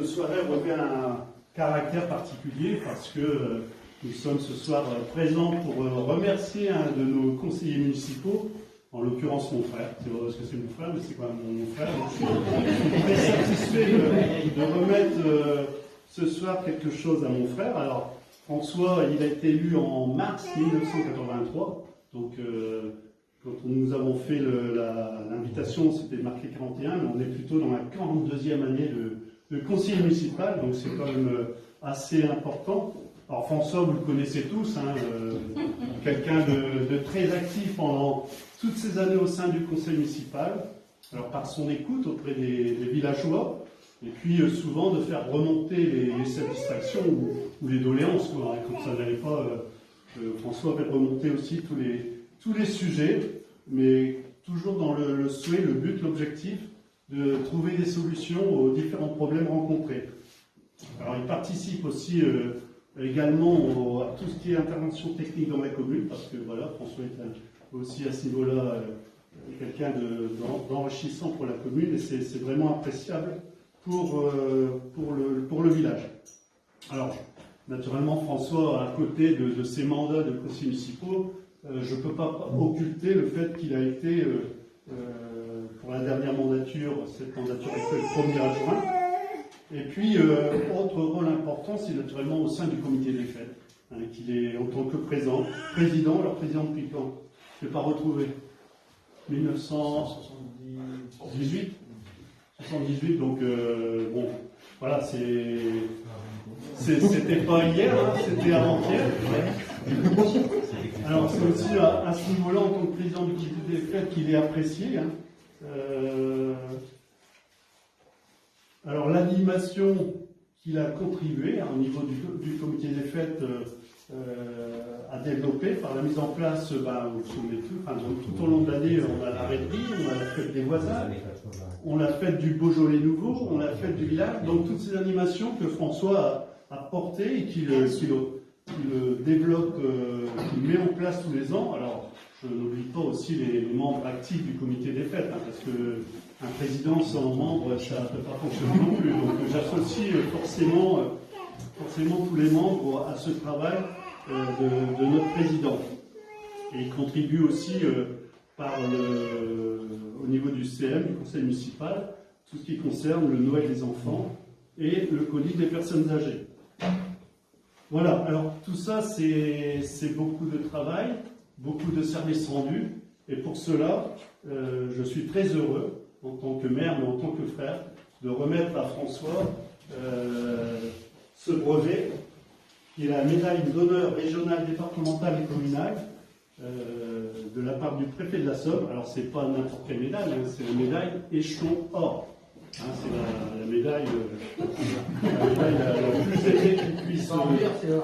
soirée revêt un caractère particulier parce que nous sommes ce soir présents pour remercier un de nos conseillers municipaux, en l'occurrence mon frère. C'est vrai parce que c'est mon frère, mais c'est quand même mon frère. Donc je suis très satisfait de remettre ce soir quelque chose à mon frère. Alors, François, il a été élu en mars 1983. Donc, quand nous avons fait l'invitation, c'était marqué 41, mais on est plutôt dans la 42e année de conseiller municipal, donc c'est quand même assez important. Alors François, vous le connaissez tous, hein, quelqu'un de très actif pendant toutes ces années au sein du conseil municipal, alors par son écoute auprès des villageois, et puis souvent de faire remonter les satisfactions ou les doléances, quoi, hein, quand ça n'allait pas. François avait remonté aussi tous les sujets, mais toujours dans le souhait, le but, l'objectif de trouver des solutions aux différents problèmes rencontrés. Alors il participe aussi également à tout ce qui est intervention technique dans la commune, parce que voilà, François est aussi à ce niveau-là quelqu'un d'enrichissant pour la commune, et c'est vraiment appréciable pour le village. Alors, naturellement, François, à côté de ses mandats de conseillers municipaux, je ne peux pas occulter le fait qu'il a été, pour la dernière mandature, cette mandature est le 1er adjoint. Et puis, autre rôle important, c'est naturellement au sein du comité des fêtes, hein, qu'il est en tant que président. Alors président depuis quand? Je ne l'ai pas retrouvé. 1978 78, donc bon, voilà, c'était pas hier, hein, c'était avant-hier. Alors c'est aussi à ce niveau-là, en tant que président du comité des fêtes, qu'il est apprécié. Hein. Alors l'animation qu'il a contribué au niveau du comité des fêtes à développer par la mise en place, vous vous souvenez tout, tout au long de l'année, on a la rêverie, on a la fête des voisins, on a la fête du Beaujolais nouveau, on a la fête du village, donc toutes ces animations que François a portées et qu'il développe, qu'il met en place tous les ans. Alors je n'oublie pas aussi les membres actifs du comité des fêtes, hein, parce que un président sans membres, ça ne peut pas fonctionner non plus. Donc j'associe forcément tous les membres à ce travail de notre président. Et il contribue aussi au niveau du CM, du conseil municipal, tout ce qui concerne le Noël des enfants et le colis des personnes âgées. Voilà, alors tout ça c'est beaucoup de travail, beaucoup de services rendus, et pour cela, je suis très heureux, en tant que maire, mais en tant que frère, de remettre à François ce brevet, qui est la médaille d'honneur régionale, départementale et communale, de la part du préfet de la Somme. Alors, c'est pas n'importe quelle médaille, hein, c'est la médaille échelon or. Hein, c'est la médaille la plus élevée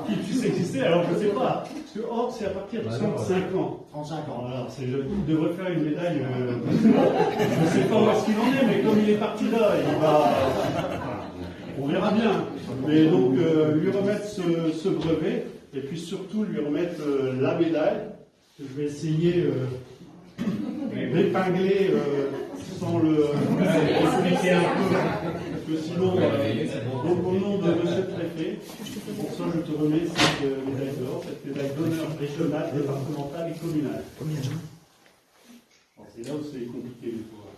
qui puisse exister. Alors, je ne sais pas, parce que or, c'est à partir de 35 ans. 35 ans. Alors, il devrait faire une médaille. Je ne sais pas où est-ce qu'il en est, mais comme il est parti là, il va. On verra bien. Mais donc, lui remettre ce brevet, et puis surtout lui remettre la médaille, que je vais essayer d'épingler sans le expliquer un peu, parce que sinon, donc au nom de monsieur le préfet, pour ça je te remets cette médaille d'or, cette médaille d'honneur régionale, départementale et communale. C'est là où c'est compliqué des fois.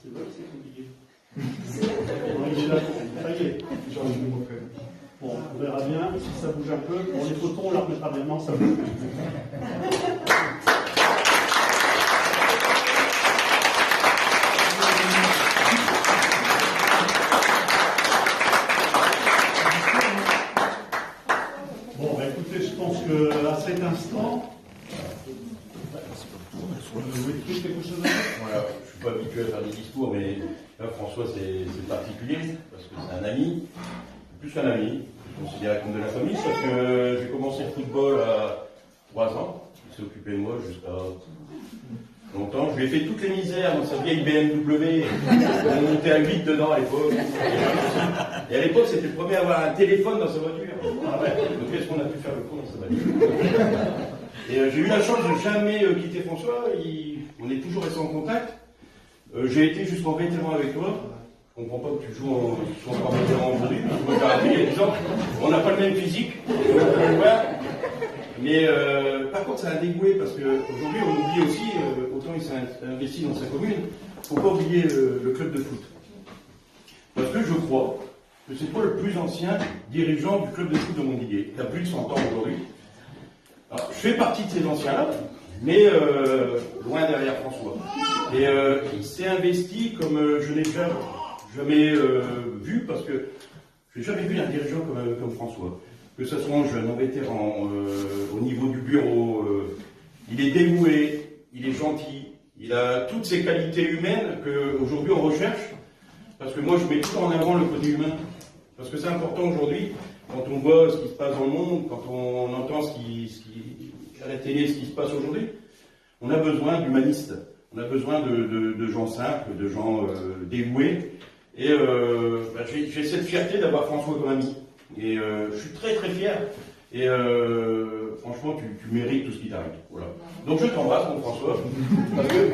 C'est là que c'est compliqué. Il est là, ça y est. Bon, on verra bien si ça bouge un peu. Pour les photos, on la remettra bien. Non, ça bouge. Bon, écoutez, je pense qu'à cet instant, vous voulez dire quelque chose à dire ? Voilà, je ne suis pas habitué à faire des discours, mais là, François, c'est particulier, parce que c'est un ami, plus qu'un ami, je considère comme de la famille, parce que j'ai commencé le football à 3 ans, il s'est occupé de moi jusqu'à longtemps, je lui ai fait toutes les misères dans sa vieille BMW, on montait à 8 dedans à l'époque, et à l'époque, c'était le premier à avoir un téléphone dans sa voiture. Ah ouais, donc qu'est-ce qu'on a pu faire le con dans sa voiture? Et j'ai eu la chance de jamais quitter François, on est toujours resté en contact. J'ai été jusqu'en vétéran avec toi. Je comprends pas que tu joues encore vétéran aujourd'hui. Moi, j'ai arrêté il y a 10 ans. On n'a pas le même physique. Mais par contre, c'est un dévoué parce qu'aujourd'hui, on oublie aussi, autant il s'est investi dans sa commune, il ne faut pas oublier le club de foot. Parce que je crois que c'est toi le plus ancien dirigeant du club de foot de Montdidier. Tu as plus de 100 ans aujourd'hui. Alors, je fais partie de ces anciens-là, mais loin derrière François. Et il s'est investi comme je n'ai jamais vu, parce que je n'ai jamais vu un dirigeant comme François. Que ce soit en jeune, en vétéran, au niveau du bureau, il est dévoué, il est gentil, il a toutes ces qualités humaines qu'aujourd'hui on recherche, parce que moi je mets toujours en avant le côté humain, parce que c'est important aujourd'hui, quand on voit ce qui se passe dans le monde, quand on entend à la télé ce qui se passe aujourd'hui, on a besoin d'humanistes, on a besoin de gens simples, de gens dévoués, et j'ai cette fierté d'avoir François comme ami. Et je suis très très fier. Et franchement, tu mérites tout ce qui t'arrive. Voilà. Donc je t'embrasse, mon François. Parce que